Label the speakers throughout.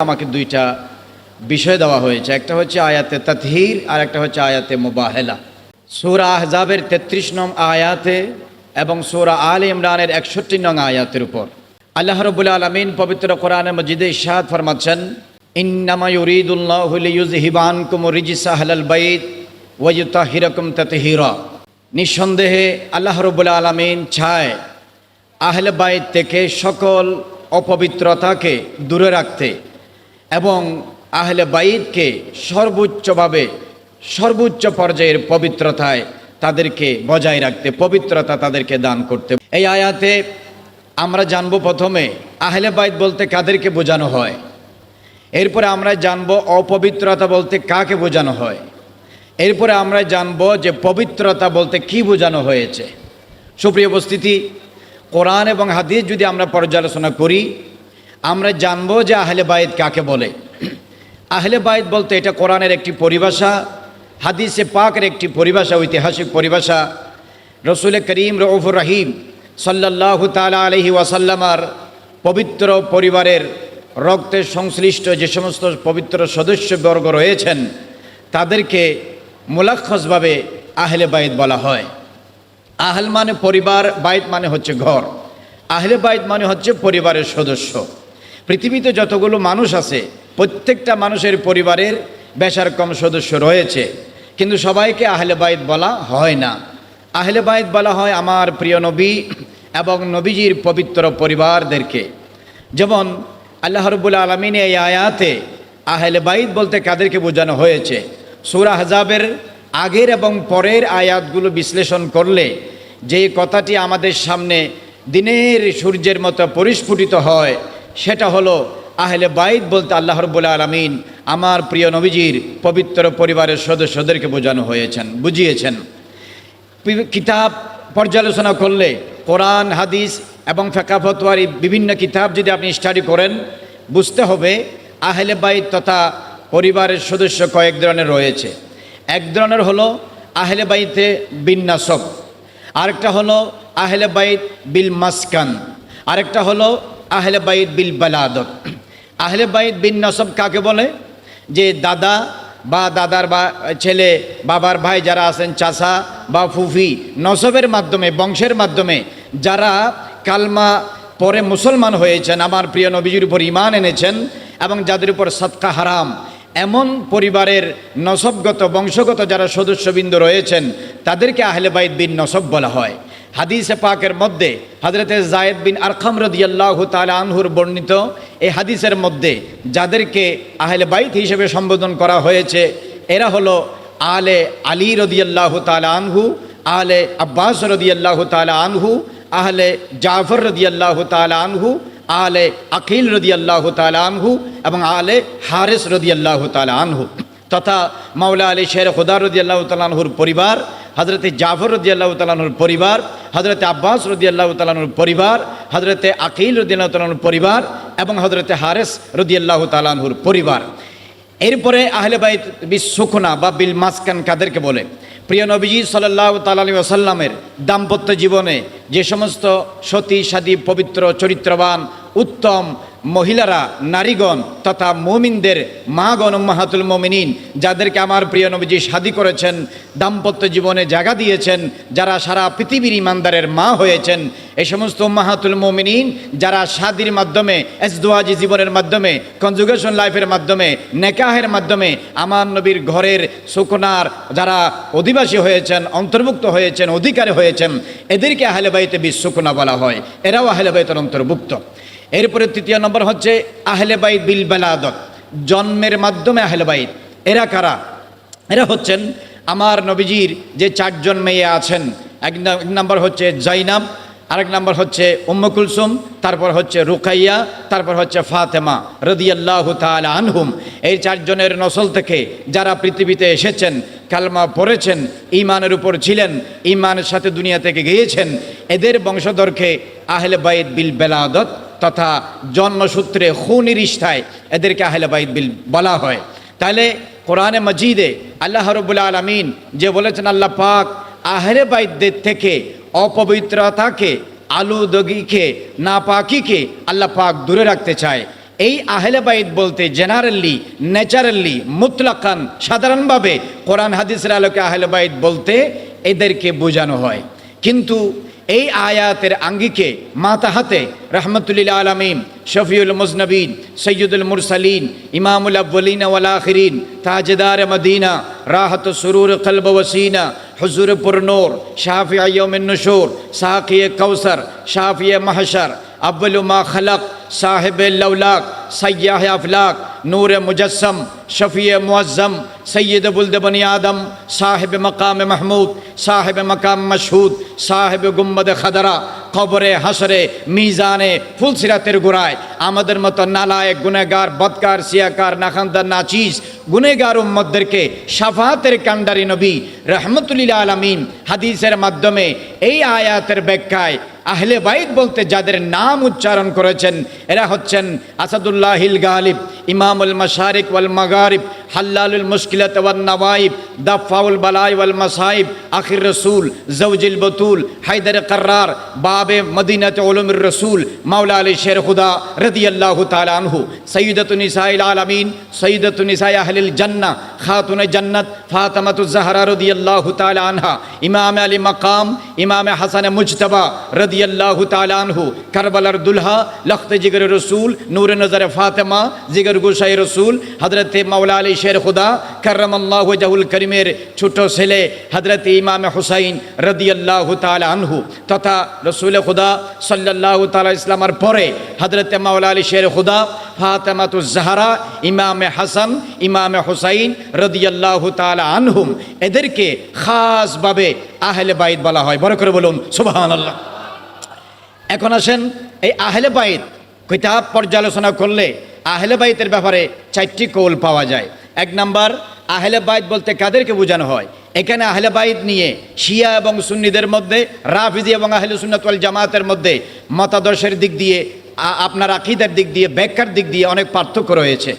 Speaker 1: আমাকে দুইটা বিষয় দেওয়া হয়েছে, একটা হচ্ছে আয়াতে তাতহির আর একটা হচ্ছে আয়াতে মুবাহেলা। সূরা আহজাবের ৩৩ নং আয়াতে এবং সূরা আলে ইমরানের ৬১ নং আয়াতের উপর আল্লাহ রাব্বুল আলামিন পবিত্র কোরআনে মজিদে ইরশাদ ফরমাচ্ছেন, ইন্নামা ইউরিদুল্লাহু লিইয়ুযহিবা আনকুমুর রিজসা আহলাল বাইত ওয়া ইউতাহহিরাকুম তাতহীরা। নিঃসন্দেহে আল্লাহ রাব্বুল আলামিন চায় আহলে বাইত থেকে সকল অপবিত্রতাকে দূরে রাখতে এবং আহলে বাইতকে সর্বোচ্চভাবে সর্বোচ্চ পর্যায়ের পবিত্রতায় তাদেরকে বজায় রাখতে, পবিত্রতা তাদেরকে দান করতে। এই আয়াতে আমরা জানব প্রথমে আহলে বাইত বলতে কাদেরকে বোঝানো হয়, এরপরে আমরা জানব অপবিত্রতা বলতে কাকে বোঝানো হয়, এরপরে আমরা জানব যে পবিত্রতা বলতে কি বোঝানো হয়েছে। সুপ্রিয় উপস্থিতি, কোরআন এবং হাদিস যদি আমরা পর্যালোচনা করি আমরা জানব যে আহলে বাইত কাকে বলে। আহলে বাইত বলতে এটা কোরআনের একটি পরিভাষা, হাদিসে পাকের একটি পরিভাষা, ঐতিহাসিক পরিভাষা। রসুল করিম রউফুর রহিম সাল্লাল্লাহু তাআলা আলাইহি ওয়াসাল্লামার পবিত্র পরিবারের রক্তের সংশ্লিষ্ট যে সমস্ত পবিত্র সদস্যবর্গ রয়েছেন তাদেরকে মুলাক্খাসভাবে আহলে বাইত বলা হয়। আহল মানে পরিবার, বাইত মানে হচ্ছে ঘর। আহলে বাইত মানে হচ্ছে পরিবারের সদস্য। পৃথিবীতে যতগুলো মানুষ আছে প্রত্যেকটা মানুষের পরিবারের বেশার কম সদস্য রয়েছে, কিন্তু সবাইকে আহলে বাইত বলা হয় না। আহলে বাইত বলা হয় আমার প্রিয় নবী এবং নবীজির পবিত্র পরিবারদেরকে। যেমন আল্লাহ রাব্বুল আলামিন এই আয়াতে আহলে বাইত বলতে কাদেরকে বোঝানো হয়েছে, সূরা আহজাবের আগের এবং পরের আয়াতগুলো বিশ্লেষণ করলে যে কথাটি আমাদের সামনে দিনের সূর্যের মতো পরিস্ফুটিত হয় সেটা হলো আহলে বাইত বলতে আল্লাহ রাব্বুল আলামিন আমার প্রিয় নবীজির পবিত্র পরিবারের সদস্যদেরকে বোঝানো হয়েছেন, বুঝিয়েছেন। কিতাব পর্যালোচনা করলে কোরআন, হাদিস এবং ফিকহ ফতোয়ার বিভিন্ন কিতাব যদি আপনি স্টাডি করেন বুঝতে হবে আহলে বাইত তথা পরিবারের সদস্য কয়েক ধরনের রয়েছে। এক ধরনের হলো আহলে বাইতে বিন নাসব, আরেকটা হলো আহলে বাইত বিল মাসকান, আরেকটা হলো আহলে বাইত বিল বালাদত। আহলে বাইত বিন নাসব কাকে বলে? যে দাদা বা দাদার বা ছেলে, বাবার ভাই যারা আছেন, চাচা বা ফুফি, নসবের মাধ্যমে, বংশের মাধ্যমে যারা কালমা পরে মুসলমান হয়েছেন, আমার প্রিয় নবীজির উপর ঈমান এনেছেন এবং যাদের উপর সদকা হারাম, এমন পরিবারের নসবগত বংশগত যারা সদস্যবৃন্দ রয়েছেন তাদেরকে আহলে বাইত বিন নসব বলা হয়। হাদিসে পাকের মধ্যে হযরতে যায়েদ বিন আরকাম রাদিয়াল্লাহু তাআলা আনহুর বর্ণিত এই হাদিসের মধ্যে যাদেরকে আহলে বাইত হিসেবে সম্বোধন করা হয়েছে এরা হলো আলে আলী রাদিয়াল্লাহু তাআলা আনহু, আলে আব্বাস রাদিয়াল্লাহু তাআলা আনহু, আহলে জাফর রাদিয়াল্লাহু তাআলা আনহু, আলে আকিল রাদিয়াল্লাহু তাআলা আনহু এবং আলে হারিস রাদিয়াল্লাহু তাআলা আনহু তথা মাওলা আলী শের খুদা রাদিয়াল্লাহু তাআলা আনহুর পরিবার, হযরতে জাফর রাদিয়াল্লাহু তাআলা আনহুর পরিবার, হযরতে আব্বাস রাদিয়াল্লাহু তাআলা আনহুর পরিবার, হযরতে আকিল রাদিয়াল্লাহু তাআলা আনহুর পরিবার এবং হযরতে হারিস রাদিয়াল্লাহু তাআলা আনহুর পরিবার। এরপরে আহলে বাইত বিস সুকনা বা বিল মাসকান কাদেরকে বলে? প্রিয় নবীজি সাল্লাল্লাহু তাআলা আলাইহি ওয়াসাল্লামের দাম্পত্য জীবনে যে সমস্ত সতী সাদী পবিত্র চরিত্রবান উত্তম মহিলারা, নারীগণ তথা মুমিনদের মাগণ, উম্মাহাতুল মুমিনিন, যাদেরকে আমার প্রিয় নবীজি শাদী করেছেন, দাম্পত্য জীবনে জায়গা দিয়েছেন, যারা সারা পৃথিবীর ইমানদারের মা হয়েছেন, এই সমস্ত উম্মাহাতুল মুমিনিন যারা শাদীর মাধ্যমে, এজদোয়াজি জীবনের মাধ্যমে, কনজুগেশন লাইফের মাধ্যমে, নেকাহের মাধ্যমে আমার নবীর ঘরের সুকনার যারা অধিবাসী হয়েছেন, অন্তর্ভুক্ত হয়েছেন, অধিকারী হয়েছেন, এদেরকে আহলে বাইতে বিস সুকনা বলা হয়। এরাও আহলে বাইতের অন্তর্ভুক্ত। এরপরে তৃতীয় নম্বর হচ্ছে আহলে বাইত বিল বালাদত, জন্মের মাধ্যমে আহলে বাইত। এরা কারা? এরা হচ্ছেন আমার নবীজির যে 4 জন মেয়ে আছেন। এক নম্বর হচ্ছে জাইনাব, আরেক নম্বর হচ্ছে উম্মে কুলসুম, তারপর হচ্ছে রুকাইয়া, তারপর হচ্ছে ফাতেমা রাদিয়াল্লাহু তাআলা আনহুম। এই 4 জনের নসল থেকে যারা পৃথিবীতে এসেছেন, কালমা পড়েছেন, ঈমানের উপর ছিলেন, ঈমানের সাথে দুনিয়া থেকে গিয়েছেন, এদের বংশধরকে আহলে বাইত বিল বালাদত তথা জন্মসূত্রে খুনি রিশতায় এদেরকে আহলে বাইত বিল বলা হয়। তাহলে কোরআনে মজিদে আল্লাহ রাব্বুল আলামিন যে বলেছেন আল্লাহ পাক আহলে বাইতদের থেকে অপবিত্রতাকে, আলুদগিকে, নাপাকিকে আল্লাহ পাক দূরে রাখতে চায়। এই আহলে বাইত বলতে জেনারেলি, ন্যাচারালি, মুতলাকান, সাধারণভাবে কোরআন হাদিসের আলোকে আহলে বাইত বলতে এদেরকে বোঝানো হয়। কিন্তু এই আয়াতের আঙ্গিকে মাতাহাতে রহমতুল্লিল আলমিন, শফিউল মুজনবিন, সৈয়দুল মুরসালিন, ইমামুল আব্বলিন ওয়াল আখিরিন, তাজদার মদিনা, রাহত সুরুর কলব ওয়াসিনা, হুজুর পুরনূর, শাফিঈ ইয়াউমিন নুশুর, সাকিয়ে কাউসার, শাফিয়ে মাহশর, अव्वलु मा खलक, साहिब लौलाक, सय्याह अफलाक, नूर मुजस्सम, शफ़ी मुअज़्ज़म, सैयद बुल्द बनी आदम, साहिब मकाम महमूद, साहिब मकाम मशहूद, साहिब गुम्बद खदरा, कब्रे हसरे मीज़ाने फुलसिरातेर गोड़ाय आमादेर मतो नालायक गुनेगार बदकार सियाकार नाखानदार नाचिज गुनेगार उम्मतदेरके शाफातेर कांडारी नबी रहमतुल्लिल आलामीन हादिसेर माध्यमे এই আয়াতের ব্যাখ্যায় আহলে বাইত বলতে যাদের নাম উচ্চারণ করেছেন এরা হচ্ছেন আসাদুল্লাহিল গালিব, ইমামুল মাশারিক ওয়াল মাগারিব, হাল্লালুল মুশকিলাত ওয়ান নওয়াইব, দাফাউল বালাই ওয়াল মাসাইব, আখির রসুল, জওজিল বতুল, হায়দার কাররার, বাবে মদিনাতে উলুমুর রসুল, মাওলা আলী শের খুদা রাদিয়াল্লাহু তাআলা আনহু, সাইয়্যিদাতুন নিসাইল আলামিন, সাইয়্যিদাতুন নিসাই আহলিল জান্নাহ, খাতুনে জান্নাত ফাতেমাতুজ জাহরা রাদিয়াল্লাহু তাআলা আনহা, ইমাম আলী মাকাম, ইমাম হাসান মুজতবা রাদিয়াল্লাহু তাআলা আনহু, কারবালার দুলহা, লখত জিগর রসুল, নূর নজর ফাতেমা, জিগর গুশাই রসুল, হযরতে মাওলা আলী শের খুদা কাররামাল্লাহু ওয়াজহুল করিমের ছোট ছেলে হযরতে ইমাম হুসাইন রাদিয়াল্লাহু তাআলা আনহু তথা রসুল খুদা সাল্লাল্লাহু তাআলা ইসলামের পরে হযরতে মাওলা আলী শের খুদা, ফাতেমাতুজ জাহরা, ইমাম হাসান, ইমাম হুসাইন রাদিয়াল্লাহু তাআলা আনহুম এদেরকে খাসভাবে আহলে বাইত বলা হয়। বড় করে বলুন সুবহানাল্লাহ। এখন আসেন এই আহলে বাইত কিতাব পর্যালোচনা করলে আহলে বাইতের ব্যাপারে চারটি কৌল পাওয়া যায়। এক নাম্বার, আহলে বাইত বলতে কাদেরকে বোঝানো হয়? এখানে আহলে বাইত নিয়ে শিয়া এবং সুন্নিদের মধ্যে, রাফিজি এবং আহলে সুন্নাত ওয়াল জামাতের মধ্যে মতাদর্শের দিক দিয়ে, আপনার আকীদার দিক দিয়ে, ব্যাখ্যার দিক দিয়ে অনেক পার্থক্য রয়েছে।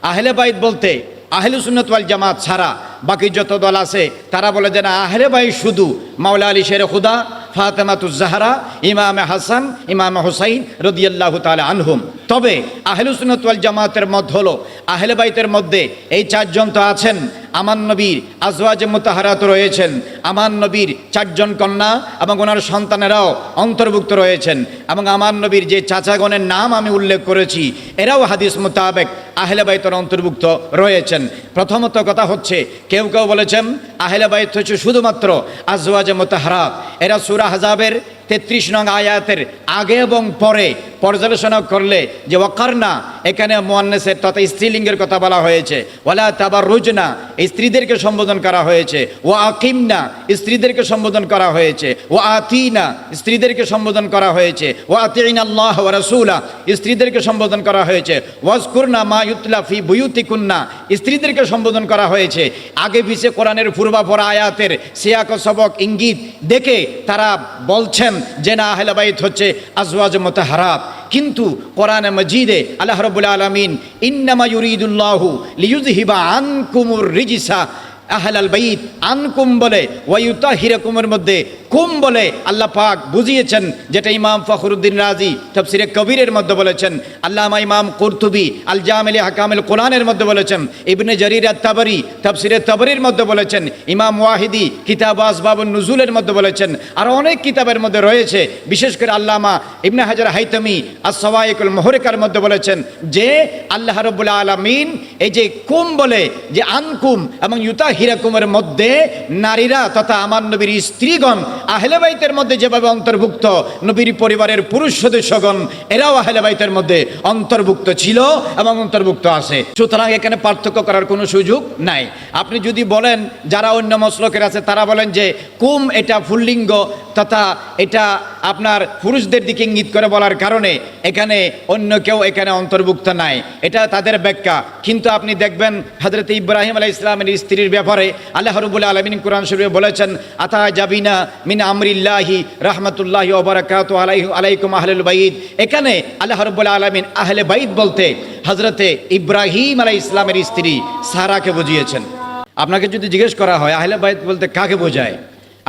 Speaker 1: আহলে বাইত বলতে আহলে সুন্নাত ওয়াল জামাত ছাড়া বাকি যত দল আছে তারা বলে যে না, আহলে বাইত শুধু মাওলা আলী শের খুদা, ফাতেমাতুজ জাহরা, ইমাম হাসান, ইমাম হুসাইন রাদিয়াল্লাহু তাআলা আনহুম। তবে আহলে সুন্নাত ওয়াল জামাতের মত হলো আহলে বাইতের মধ্যে এই চারজন তো আছেন, আমার নবীর আজওয়াজে মুতাহারাত রয়েছেন, আমার নবীর চারজন কন্যা এবং ওনার সন্তানেরাও অন্তর্ভুক্ত রয়েছেন, এবং আমার নবীর যে চাচাগণের নাম আমি উল্লেখ করেছি এরাও হাদিস মোতাবেক আহলে বাইতের অন্তর্ভুক্ত রয়েছেন। প্রথমত কথা হচ্ছে, কেউ কেউ বলেছেন আহলে বাইত হচ্ছে শুধুমাত্র আজওয়াজে মুতাহারাত। এরা সূরা আহজাবের 33 নং আয়াতের আগে এবং পরে পর্যালোচনা করলে যে ওয়াকারনা, এখানে মুয়ান্নাসের তথা স্ত্রীলিঙ্গের কথা বলা হয়েছে, ওয়ালা তাবাররুজনা স্ত্রীদেরকে সম্বোধন করা হয়েছে, ওয়া আকিমনা স্ত্রীদেরকে সম্বোধন করা হয়েছে, ওয়া আতিনা স্ত্রীদেরকে সম্বোধন করা হয়েছে, ওয়া আতিনা আল্লাহ ওয়া রাসূলা স্ত্রীদেরকে সম্বোধন করা হয়েছে, ওয়াজকুরনা মা ইউতলা ফি বুয়ুতিকুন্না স্ত্রীদেরকে সম্বোধন করা হয়েছে। আগে পিছে কোরআনের পূর্বাপর আয়াতের সিয়াক ও সবক ইঙ্গিত দেখে তারা বলছেন যে না, আহলে বাইত হচ্ছে আজওয়াজ মুতাহারাত। কিন্তু কোরআনে মাজিদে আল্লাহ রাব্বুল আলামিন ইন্নামা ইউরিদুল্লাহু লিইউযহিবা আনকুমুর রিজসা আহলাল বাইত, আনকুম বলে ওয়ায়ুতাহিরাকুমের মধ্যে কুম বলে আল্লাহ পাক বুঝিয়েছেন, যেটা ইমাম ফখরুদ্দিন রাজি তাফসিরে কবিরের মধ্যে বলেছেন, আল্লামা ইমাম কুরতুবী আল জামিল আহকামিল কোরআনের মধ্যে বলেছেন, ইবনে জারির আত-তাবরি তাফসিরে তাবরির মধ্যে বলেছেন, ইমাম ওয়াহিদি কিতাব আসবাবুন নুজুলের মধ্যে বলেছেন, আর অনেক কিতাবের মধ্যে রয়েছে। বিশেষ করে আল্লামা ইবনে হাজার হাইতামি আস-সাওয়াইকুল মুহরিকার মধ্যে বলেছেন যে আল্লাহ রাব্বুল আলামিন এই যে কুম বলে, যে আনকুম এবং ইউতাহিরাকুমের মধ্যে নারীরা তথা আমার নবীর স্ত্রীগণ আহলে বাইতের মধ্যে যেভাবে অন্তর্ভুক্ত, নবীর পরিবারের পুরুষ সদস্যগণ এরাও আহলে বাইতের মধ্যে অন্তর্ভুক্ত ছিল এবং অন্তর্ভুক্ত আছে। সুতরাং এখানে পার্থক্য করার কোনো সুযোগ নাই। আপনি যদি বলেন, যারা অন্য মসলকের আছে তারা বলেন যে কুম এটা পুল্লিঙ্গ তথা এটা আপনার পুরুষদের দিকে ইঙ্গিত করে বলার কারণে এখানে অন্য কেউ এখানে অন্তর্ভুক্ত নাই, এটা তাদের ব্যাখ্যা। কিন্তু আপনি দেখবেন হযরত ইব্রাহিম আলাইহিস সালামের স্ত্রীর ব্যাপারে আল্লাহ রাব্বুল আলামিন কোরআন শরীফে বলেছেন, আতা জাবিনা মিন আমরিল্লাহি রাহমাতুল্লাহি ওয়া বারাকাতুহু আলাইকুম আহলুল বাইত। এখানে আল্লাহ রাব্বুল আলামিন আহলে বাইত বলতে হযরতে ইব্রাহিম আলাইহিস সালামের স্ত্রী সারাকে বুঝিয়েছেন। আপনাকে যদি জিজ্ঞেস করা হয় আহলে বাইত বলতে কাকে বোঝায়,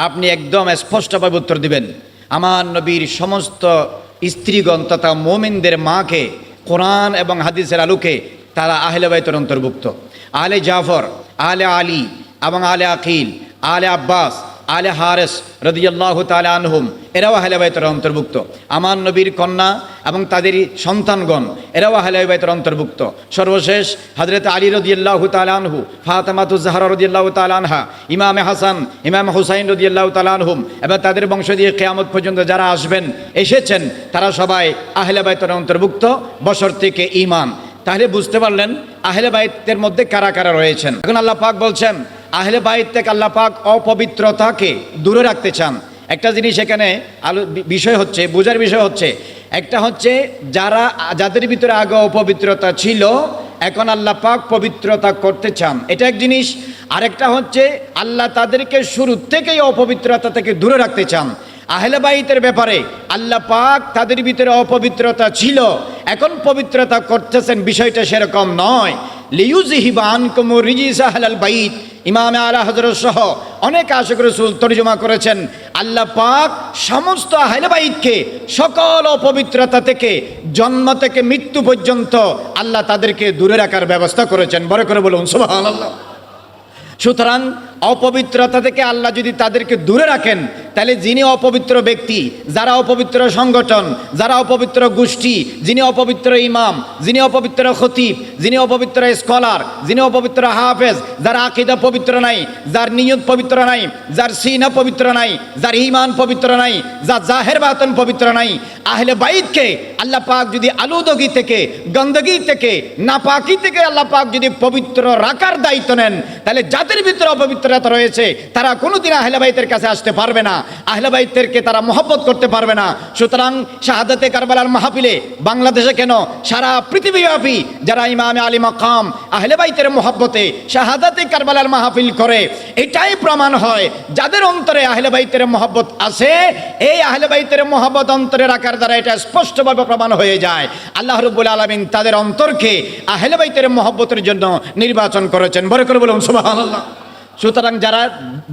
Speaker 1: আপনি একদম স্পষ্টভাবে উত্তর দিবেন, আমার নবীর সমস্ত স্ত্রীগণ তথা মুমিনদের মাকে কোরআন এবং হাদিসের আলোকে তারা আহলে বাইতের অন্তর্ভুক্ত। আলে জাফর, আলে আলী এবং আলে আকিল, আলে আব্বাস, আলে হারেস রাদিয়াল্লাহু তাআলা আনহুম, এরাও আহলে বাইতের অন্তর্ভুক্ত। আমার নবীর কন্যা এবং তাদের সন্তানগণ এরাও আহলে বাইতের অন্তর্ভুক্ত। সর্বশেষ হযরত আলী রাদিয়াল্লাহু তাআলা আনহু, ফাতেমাতুজ জাহরা রাদিয়াল্লাহু তাআলা আনহা, ইমামে হাসান, ইমাম হুসাইন রাদিয়াল্লাহু তাআলা আনহুম এবং তাদের বংশ দিয়ে কিয়ামত পর্যন্ত যারা আসবেন এসেছেন তারা সবাই আহলে বাইতের অন্তর্ভুক্ত বশর থেকে ঈমান। তাহলে বুঝতে পারলেন আহলে বাইতের মধ্যে কারা কারা রয়েছেন। এখন আল্লাহ পাক বলছেন আহলে বাইত থেকে আল্লাহ পাক অপবিত্রতাকে দূরে রাখতে চান। একটা জিনিস এখানে বিষয় হচ্ছে, বোঝার বিষয় হচ্ছে, একটা হচ্ছে যাদের ভিতরে আগে অপবিত্রতা ছিল এখন আল্লাহ পাক পবিত্রতা করতে চান, এটা এক জিনিস। আরেকটা হচ্ছে আল্লাহ তাদেরকে শুরু থেকেই অপবিত্রতা থেকে দূরে রাখতে চান। আহলে বাইতের ব্যাপারে আল্লাহ পাক তাদের ভিতরে অপবিত্রতা ছিল, এখন পবিত্রতা করতেছেন, বিষয়টা সেরকম নয়। লিইউযহিবা আনকুম রিজিসা আহলাল বাইত, ইমামে আলা হযরত সহ অনেক আশিক রাসূল তরজমা করেছেন আল্লাহ পাক সমস্ত আহলে বাইতকে সকল অপবিত্রতা থেকে জন্ম থেকে মৃত্যু পর্যন্ত আল্লাহ তাদেরকে দূরে রাখার ব্যবস্থা করেছেন। বড় করে বলুন সুবহানাল্লাহ। সুতরাং অপবিত্রতা থেকে আল্লাহ যদি তাদেরকে দূরে রাখেন তাহলে যিনি অপবিত্র ব্যক্তি, যারা অপবিত্র সংগঠন, যারা অপবিত্র গোষ্ঠী, যিনি অপবিত্র ইমাম, যিনি অপবিত্র খতিব, যিনি অপবিত্র স্কলার, যিনি অপবিত্র হাফেজ, যার আকীদা পবিত্র নাই, যার নিয়ত পবিত্র নাই, যার সিনা পবিত্র নাই, যার ঈমান পবিত্র নাই, যার জাহের বাতন পবিত্র নাই, আহলে বাইতকে আল্লাহ পাক যদি আলুদগি থেকে, গন্দগি থেকে, নাপাকি থেকে আল্লাহ পাক যদি পবিত্র রাখার দায়িত্ব নেন তাহলে যাদের ভিতরে অপবিত্রতা রয়েছে তারা কোনোদিন আহলে বাইতের কাছে আসতে পারবে না, আহলে বাইতদেরকে তারা মহব্বত করতে পারবে না। সুতরাং শাহাদাতে কারবালার মাহফিলে বাংলাদেশে কেন সারা পৃথিবীব্যাপী যারা ইমামে আলী মাকাম আহলে বাইতের মহব্বতে শাহাদাতে কারবালার মাহফিল করে, এটাই প্রমাণ হয় যাদের অন্তরে আহলে বাইতের মহব্বত আছে। এই আহলে বাইতের মহব্বত অন্তরে রাখার দ্বারা এটা স্পষ্টভাবে প্রমাণ হয়ে যায় আল্লাহ রাব্বুল আলামিন তাদের অন্তরকে আহলে বাইতের মহব্বতের জন্য নির্বাচন করেছেন। বড় করে বলুন সুবহানাল্লাহ। সুতরাং যারা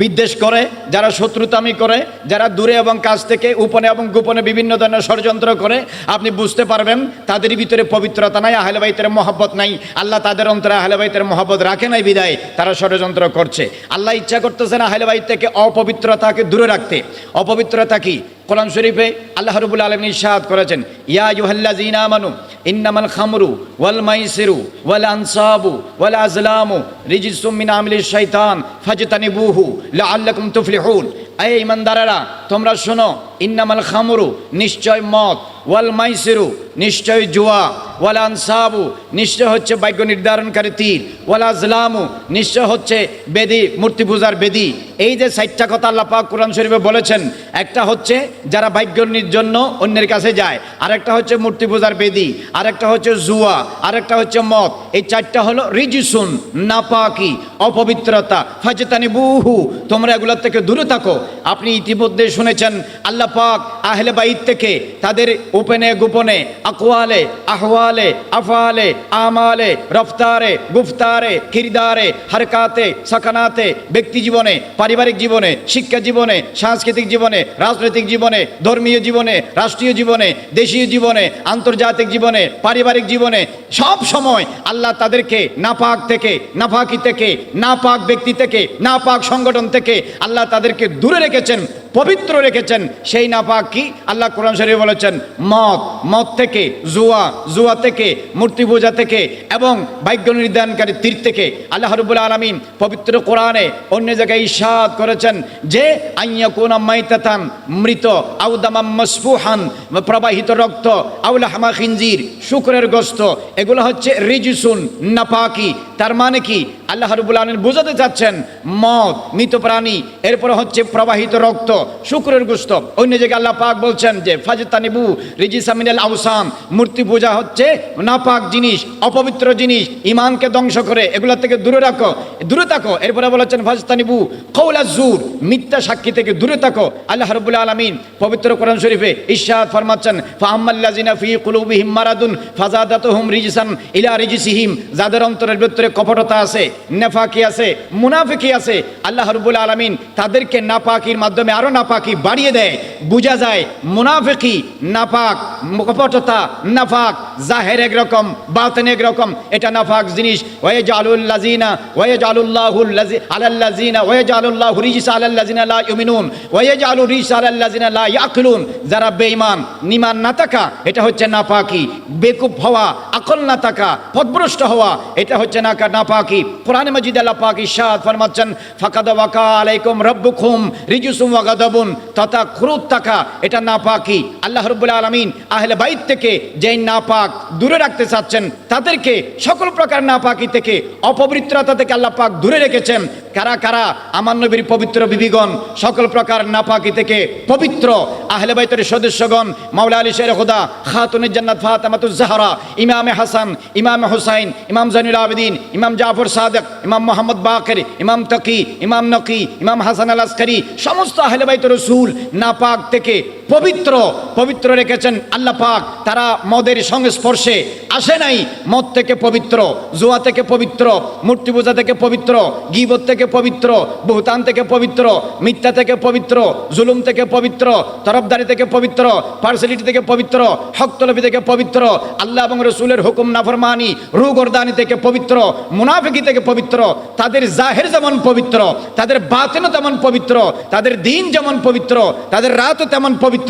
Speaker 1: বিদ্বেষ করে, যারা শত্রুতামি করে, যারা দূরে এবং কাছ থেকে উপনে এবং গোপনে বিভিন্ন ধরনের ষড়যন্ত্র করে, আপনি বুঝতে পারবেন তাদের ভিতরে পবিত্রতা নাই, আহলে বাইতের মহব্বত নাই। আল্লাহ তাদের অন্তরে আহলে বাইতের মহব্বত রাখে নাই বিদায় তারা ষড়যন্ত্র করছে। আল্লাহ ইচ্ছা করতেছেন আহলে বাইত থেকে অপবিত্রতাকে দূরে রাখতে। অপবিত্রতা কি? কোরআন শরীফে আল্লাহ রাব্বুল আলামিন ইরশাদ করেছেন, ইয়া আইয়ুহাল্লাযীনা আমানু ইন্নামাল খামরু ওয়াল মাইসিরু ওয়াল আনসাবু ওয়াল আজলামু রিজসুম মিন আমিলিশ শাইতান ফাজতানিবুহু লাআল্লাকুম তুফলিহুন। এই ইমানদারেরা তোমরা শোনো, ইন্নামাল খামরু নিশ্চয় মদ, ওয়াল মাইসিরু নিশ্চয় জুয়া, ওয়াল আনসাবু নিশ্চয় হচ্ছে ভাগ্য নির্ধারণকারী তীর, ওয়াল আজলামু নিশ্চয় হচ্ছে বেদি, মূর্তি পূজার বেদি। এই যে 4টা কথা আল্লাহ পাক কোরআন শরীফে বলেছেন, একটা হচ্ছে যারা ভাগ্যের জন্য অন্যের কাছে যায়, আরেকটা হচ্ছে মূর্তি পূজার বেদি, আরেকটা হচ্ছে জুয়া, আরেকটা হচ্ছে মদ। এই 4টা হলো রিজিসুন, নাপাকি, অপবিত্রতা। ফাজতানিবুহু তোমরা এগুলোর থেকে দূরে থাকো। আপনি ইতিমধ্যে শুনেছেন আল্লাহ পাক আহলে বাইত থেকে তাদের ওপেনে গোপনে, আকওয়ালে, আহওয়ালে, আফআলে, আমালে, রফতারে, গুফতারে, কিরদারে, হারকাতে, সাকানাতে, ব্যক্তি জীবনে, পারিবারিক জীবনে, শিক্ষা জীবনে, সাংস্কৃতিক জীবনে, রাজনৈতিক জীবনে, ধর্মীয় জীবনে, রাষ্ট্রীয় জীবনে, দেশীয় জীবনে, আন্তর্জাতিক জীবনে, পারিবারিক জীবনে সব সময় আল্লাহ তাদেরকে নাপাক থেকে, নাপাকি থেকে, নাপাক ব্যক্তি থেকে, নাপাক সংগঠন থেকে আল্লাহ তাদেরকে দূরে রেখেছেন, পবিত্র রেখেছেন। সেই নাপাক কি? আল্লাহ কোরআন শরীফে বলেছেন মদ, মদ থেকে, জুয়া, জুয়া থেকে, মূর্তি পূজা থেকে এবং ভাগ্য নির্ধারণকারী তীর থেকে। আল্লাহ রাব্বুল আলামিন পবিত্র কোরআনে অন্য জায়গায় ইরশাদ করেছেন যে আইয়াকুনা মাইতাতান, মৃত, আও দামাম মাসফুহান, প্রবাহিত রক্ত, আও লাহমা খিনজির, শুকরের গোশত, এগুলো হচ্ছে রিজসুন, নাপাকি। তার মানে কি? আল্লাহ রাব্বুল আলামিন বোঝাতে চাচ্ছেন মদ, মৃত প্রাণী, এরপর হচ্ছে প্রবাহিত রক্ত, শুকরের গোশত। অন্য জায়গায় আল্লাহ পাক বলছেন যে ফাজতানিবু রিজিসা মিনাল আওসান, মূর্তি পূজা হচ্ছে নাপাক জিনিস, অপবিত্র জিনিস, ঈমানকে ধ্বংস করে, এগুলা থেকে দূরে রাখো, দূরে থাকো। এরপরে বলেছেন ফাজতানিবু কওলাজ জুর, মিথ্যা সাক্ষী থেকে দূরে থাকো। আল্লাহ রাব্বুল আলামিন পবিত্র কোরআন শরীফে ইরশাদ ফরমাচ্ছেন ফাআম্মাল্লাযিনা ফি কুলুবিহিম মারাদুন ফাযাদাতুহুম রিজসান ইলা রিজসিহিম, যাদের অন্তরের ভিতরে কপটতা আছে, নেফাকি আছে, মুনাফিকি আছে, আল্লাহ রাব্বুল আলামিন তাদেরকে নাপাকির মাধ্যমে আরো নাপাকি বাড়িয়ে দেয়। বোঝা যায় মুনাফিকি, নাপাক, কপটতা, নাফাক জাহের একরকম, বাতিন একরকম, এটা নাফাক জিনিস। ওয়ায়াজালুল্লাযিনা ওয়ায়াজালুল্লাহুল্লাযি আলাল্লাযিনা ওয়ায়াজালুল্লাহু রিজসা আলাল্লাযিনা লা ইউমিনুন ওয়ায়াজালু রিজসা আলাল্লাযিনা লা ইয়াকিলুন। যারা বেঈমান, ঈমান না থাকা, এটা হচ্ছে নাপাকি। বেকুব হওয়া, আকল না থাকা, পথভ্রষ্ট হওয়া, এটা হচ্ছে নাপাকি। কোরআনে মাজিদে আল্লাহ পাক ইরশাদ ফরমাচ্ছেন, ফাকাদ ওয়াকা আলাইকুম রাব্বুকুম রিজসুম ওয়া গাদাবুন, তথা ক্রোধ থাকা, এটা নাপাকি। আল্লাহ রাব্বুল আলামিন আহলে বাইত থেকে যেই নাপাক দূরে রাখতে চাচ্ছেন, তাদেরকে সকল প্রকার নাপাকি থেকে, অপবিত্রতা থেকে আল্লাহ পাক দূরে রেখেছেন। কারা কারা? আমার নবীর পবিত্র বিবিগণ সকল প্রকার নাপাকি থেকে পবিত্র। আহলে বাইতের সদস্যগণ, মাওলা আলী শের খুদা, খাতুনে জান্নাত ফাতেমাতুজ জাহরা, ইমামে হাসান, ইমামে হুসাইন, ইমাম জাইনুল আবেদিন, ইমাম জাফর সাদেক, ইমাম মোহাম্মদ বাকের, ইমাম তকি, ইমাম নকি, ইমাম হাসান আল আসকারি, সমস্ত আহলে বাইত রাসূল নাপাক থেকে পবিত্র রেখেছেন আল্লাহ পাক। তারা মদের সংস্পর্শে আসে নাই। মদ থেকে পবিত্র, জুয়া থেকে পবিত্র, মূর্তি পূজা থেকে পবিত্র, গীবত থেকে পবিত্র, বুহতান থেকে পবিত্র, মিথ্যা থেকে পবিত্র, জুলুম থেকে পবিত্র, তরফদারি থেকে পবিত্র, পার্সিয়ালিটি থেকে পবিত্র, হকতলবি থেকে পবিত্র, আল্লাহ এবং রসুলের হুকুম নাফরমানি, রুগর্দানি থেকে পবিত্র, মুনাফিকি থেকে পবিত্র। তাদের জাহের যেমন পবিত্র, তাদের বাতিনও তেমন পবিত্র, তাদের দিন যেমন পবিত্র, তাদের রাতও তেমন পবিত্র।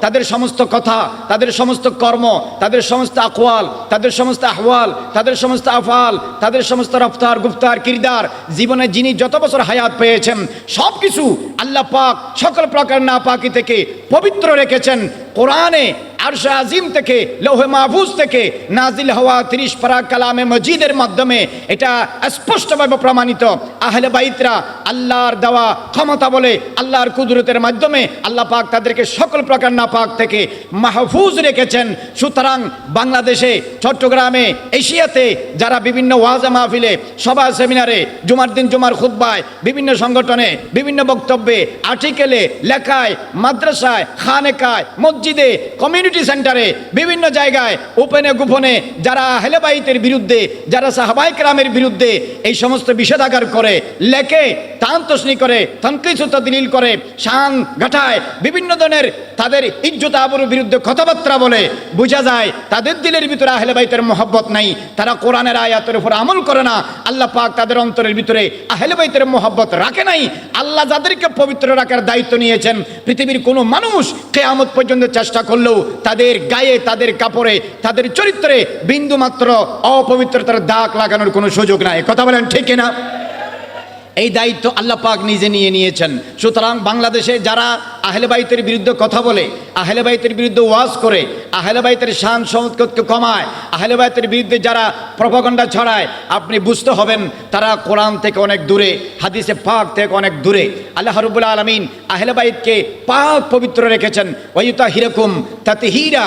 Speaker 1: তাদের সমস্ত কথা, তাদের সমস্ত কর্ম, তাদের সমস্ত আকওয়াল, তাদের সমস্ত আহওয়াল, তাদের সমস্ত আফআল, তাদের সমস্ত রফতার গুফতার কিরদার, জীবনে যিনি যত বছর হায়াত পেয়েছেন সব কিছু আল্লাহ পাক সকল প্রকার নাপাকি থেকে পবিত্র রেখেছেন। কোরআনে আরশ আজিম থেকে, লৌহে মাহফুজ থেকে নাজিল হওয়া 30 পারা কালামে মজিদের মাধ্যমে এটা স্পষ্টভাবে প্রমাণিত। আহলে বাইতরা আল্লাহর দেওয়া ক্ষমতা বলে, আল্লাহর কুদরতের মাধ্যমে আল্লাহ পাক তাদেরকে সকল প্রকার নাপাক থেকে মাহফুজ রেখেছেন। সুতরাং বাংলাদেশে, চট্টগ্রামে, এশিয়াতে যারা বিভিন্ন ওয়াজ মাহফিলে, সভা সেমিনারে, জুমার দিন জুমার খুতবায়, বিভিন্ন সংগঠনে, বিভিন্ন বক্তব্যে, আর্টিকেলে, লেখায়, মাদ্রাসায়, খানেকায়, মসজিদে, কমিউনিটি সেন্টারে, বিভিন্ন জায়গায় ওপেনে গোপনে যারা আহলে বাইতের বিরুদ্ধে, যারা সাহাবায়ে কেরামের বিরুদ্ধে এই সমস্ত বিষেধাগার করে, লেখে, তান্তসনি করে, তনকিস ও তাদলিল করে, শান ঘটায়, বিভিন্ন ধরনের তাদের ইজ্জত আবরুর বিরুদ্ধে কথাবার্তা বলে, বোঝা যায় তাদের দিলের ভিতরে আহলে বাইতের মহব্বত নাই। তারা কোরআনের আয়াতের উপর আমল করে না। আল্লাহ পাক তাদের অন্তরের ভিতরে আহলে বাইতের মহব্বত রাখে নাই। আল্লাহ যাদেরকে পবিত্র রাখার দায়িত্ব নিয়েছেন, পৃথিবীর কোনো মানুষ কিয়ামত পর্যন্ত চেষ্টা করলেও তাদের গায়ে, তাদের কাপড়ে, তাদের চরিত্রে বিন্দু মাত্র অপবিত্রতার দাগ লাগানোর কোনো সুযোগ নাই। কথা বলেন ঠিক কিনা? এই দায়িত্ব আল্লাহ পাক নিজে নিয়েছেন। সুতরাং বাংলাদেশে যারা আহলে বাইতের বিরুদ্ধে কথা বলে, আহলে বাইতের বিরুদ্ধে ওয়াজ করে, আহলে বাইতের শান সম্মানকে কমায়, আহলে বাইতের বিরুদ্ধে যারা প্রপাগান্ডা ছড়ায়, আপনি বুঝতে হবেন তারা কোরআন থেকে অনেক দূরে, হাদিসে পাক থেকে অনেক দূরে। আল্লাহ রাব্বুল আলামিন আহলে বাইতকে পাক পবিত্র রেখেছেন। ওয়ায়ুতাহিরাকুম তাতহীরা,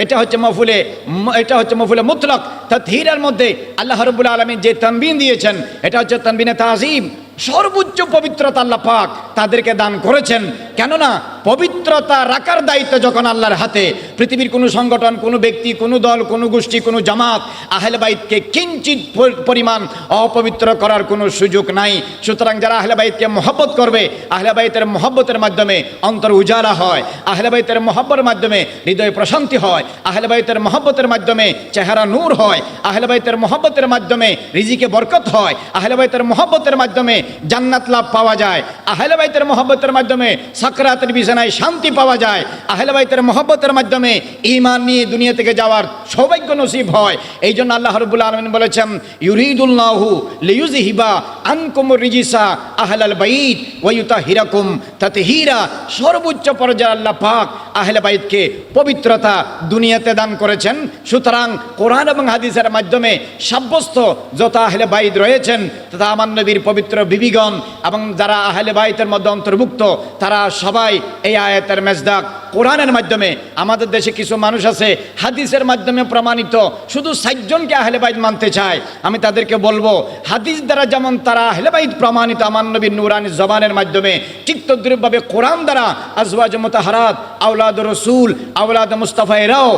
Speaker 1: এটা হচ্ছে মফুলে মুতলাক। তাতহীরার মধ্যে আল্লাহ রাব্বুল আলামিন যে তানবিন দিয়েছেন, এটা হচ্ছে তানবিনে তাযীম। সর্বোচ্চ পবিত্রতা আল্লাহ পাক তাদেরকে দান করেছেন। কেননা পবিত্রতা রাখার দায়িত্ব যখন আল্লাহর হাতে, পৃথিবীর কোনো সংগঠন, কোনো ব্যক্তি, কোনো দল, কোনো গোষ্ঠী, কোনো জামাত আহলে বাইতকে কিঞ্চিত পরিমাণ অপবিত্র করার কোনো সুযোগ নাই। সুতরাং যারা আহলে বাইতকে মহব্বত করবে, আহলে বাইতের মহব্বতের মাধ্যমে অন্তর উজালা হয়, আহলে বাইতের মহব্বতের মাধ্যমে হৃদয় প্রশান্তি হয়, আহলে বাইতের মহব্বতের মাধ্যমে চেহারা নূর হয়, আহলে বাইতের মহব্বতের মাধ্যমে রিজিকে বরকত হয়, আহলে বাইতের মহব্বতের মাধ্যমে জান্নাত লাভ পাওয়া যায়, আহলে বাইতের মহব্বতের মাধ্যমে সাকরাতের বিছানায় শান্তি পাওয়া যায়, আহলে বাইতের মহব্বতের মাধ্যমে ঈমান নিয়ে দুনিয়া থেকে যাওয়ার সৌভাগ্য নসিব হয়। এই জন্য আল্লাহ রাব্বুল আলামিন বলেছেন, ইউরিদুল্লাহু লিইউযহিবা আনকুমুর রিজিসা আহলাল বাইত ওয়া ইউতাহিরাকুম তাতহীরা। সর্বোচ্চ পর্যায়ে আল্লাহ পাক আহলে বাইতকে পবিত্রতা দুনিয়াতে দান করেছেন। সুতরাং কোরআন এবং হাদিসের মাধ্যমে সাব্যস্ত যত আহলে বাইত রয়েছেন, তথা আমার নবীর পবিত্র বিবিগণ এবং যারা আহলে বাইতের মধ্যে অন্তর্ভুক্ত, তারা সবাই এই আয়াতের মেজদাক কোরআনের মাধ্যমে। আমাদের দেশে কিছু মানুষ আছে হাদিসের মাধ্যমে প্রমাণিত শুধু 60 জনকে আহলে বাইত মানতে চায়। আমি তাদেরকে বলবো, হাদিস দ্বারা যেমন তারা আহলে বাইত প্রমাণিত আমার নবীর নূরানি জবানের মাধ্যমে, ঠিক তদ্রূপভাবে কোরআন দ্বারা আজওয়াজ মুতাহহারাত, আওলাদ রাসূল, আওলাদ মুস্তাফা এরাও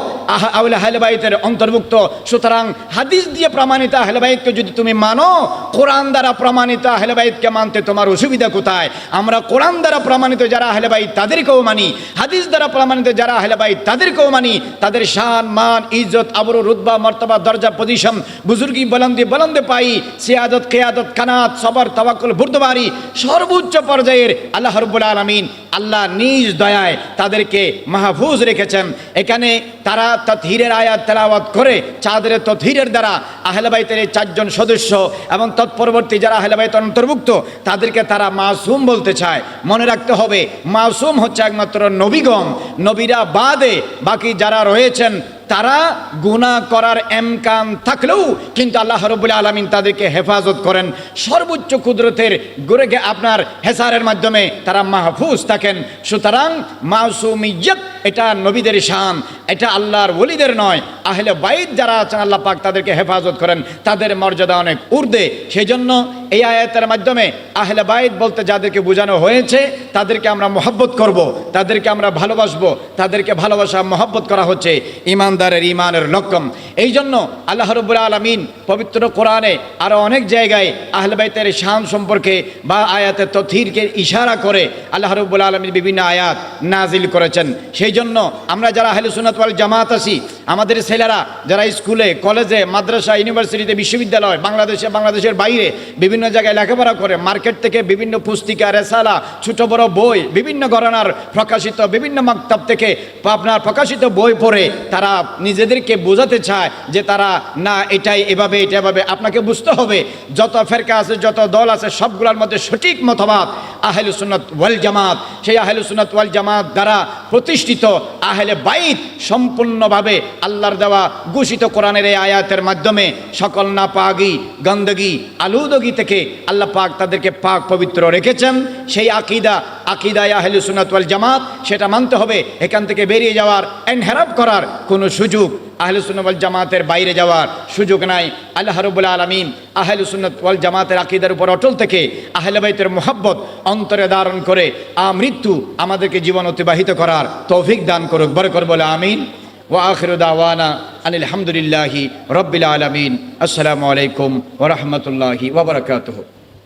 Speaker 1: আহলে বাইতের অন্তর্ভুক্ত। সুতরাং হাদিস দিয়ে প্রমাণিত আহলে বাইতকে যদি তুমি মানো, কোরআন দ্বারা প্রমাণিত আহলে বাইতকে মানতে তোমার অসুবিধা কোথায়? আমরা কোরআন দ্বারা প্রমাণিত যারা আহলে বাইত তাদেরকেও মানি, হাদিস দ্বারা দ্বারা প্রমাণিত যারা আহলে বাইত তাদেরকেও মানি, তাদের শান মান ইজ্জত আবরু রুতবা মর্তবা দরজা পজিশন বুজুর্গি বুলন্দে পাই সিয়াদত কিয়াদত কানাত সবর তাওয়াক্কুল বুরদবারি সর্বোচ্চ পর্যায়ের আল্লাহ রাব্বুল আলামিন আল্লাহ নিজ দয়ায় তাদেরকে মাহফুজ রেখেছেন। এখানে তারা তাতহীরের আয়াত তেলাওয়াত করে চাঁদের তাতহীরের দ্বারা আহলে বাইতের এই 4 জন সদস্য এবং তৎপরবর্তী যারা আহলে বাইত অন্তর্ভুক্ত তাদেরকে তারা মাসুম বলতে চায়। মনে রাখতে হবে মাসুম হচ্ছে একমাত্র নবীগণ, নবীরা বাদে বাকি যারা রয়েছেন তারা গুনাহ করার ইমকান থাকলেও কিন্তু আল্লাহ রাব্বুল আলামিন তাদেরকে হেফাজত করেন সর্বোচ্চ কুদরতের গড়ে আপনার হেসারের মাধ্যমে তারা মাহফুজ থাকেন। সুতরাং মাসুমিয়ত এটা নবীদের শান, এটা আল্লাহর ওলিদের নয়। আহলে বাইত যারা আছেন আল্লাহ পাক তাদেরকে হেফাজত করেন, তাদের মর্যাদা অনেক ঊর্ধ্বে। সেই জন্য এই আয়াতের মাধ্যমে আহলে বাইত বলতে যাদেরকে বোঝানো হয়েছে তাদেরকে আমরা মহব্বত করব, তাদেরকে আমরা ভালোবাসবো, তাদেরকে ভালোবাসা মহব্বত করা হচ্ছে ইমানদারের ইমানের লক্ষণ। এই জন্য আল্লাহ রাব্বুল আলামিন পবিত্র কোরআনে আরও অনেক জায়গায় আহলে বাইতের শান সম্পর্কে বা আয়াতের তাতহীরকে ইশারা করে আল্লাহ রাব্বুল আলামিন বিভিন্ন আয়াত নাজিল করেছেন। সেই জন্য আমরা যারা আহলে সুন্নাত ওয়াল জামাত আছি, আমাদের ছেলেরা যারা স্কুলে কলেজে মাদ্রাসা ইউনিভার্সিটিতে বিশ্ববিদ্যালয় বাংলাদেশের বাইরে বিভিন্ন জায়গায় লেখাপড়া করে, মার্কেট থেকে বিভিন্ন পুস্তিকা রেসালা ছোট বড় বই বিভিন্ন ঘরানার প্রকাশিত বিভিন্ন মাকতাব থেকে আপনার প্রকাশিত বই পড়ে তারা নিজেদেরকে বোঝাতে চায় যে তারা না এটাই এভাবে এটা এভাবে। আপনাকে বুঝতে হবে যত ফেরকা আছে যত দল আছে সবগুলোর মধ্যে সঠিক মতবাদ আহলে সুন্নাত ওয়াল জামাত। সেই আহলে সুন্নাত ওয়াল জামাত দ্বারা প্রতিষ্ঠিত আহলে বাইত সম্পূর্ণভাবে আল্লাহর দেওয়া ঘোষিত কোরআনের এই আয়াতের মাধ্যমে সকল নাপাকি গন্দগি আলুদগি থেকে আল্লাহ পাক তাদেরকে পাক পবিত্র রেখেছেন। সেই আকিদায় আহলে সুন্নাত ওয়াল জামাত সেটা মানতে হবে। এখান থেকে বেরিয়ে যাওয়ার এনহেরাফ করার কোনো সুযোগ আহলে সুন্নাত ওয়াল জামাতের বাইরে যাওয়ার সুযোগ নাই। আল্লাহ রাব্বুল আলামিন আহলে সুন্নাত ওয়াল জামাতের আকীদার উপর অটল থেকে আহলে বাইতের মুহাব্বত অন্তরে ধারণ করে আমৃত্যু আমাদেরকে জীবন অতিবাহিত করার তৌফিক দান করুক। বরকত বলে আমিন। ওয়া আখিরু দাওয়ানা আনিল হামদুলিল্লাহি রাব্বিল আলামিন। আসসালামু আলাইকুম ওয়া রাহমাতুল্লাহি ওয়া বারাকাতুহু।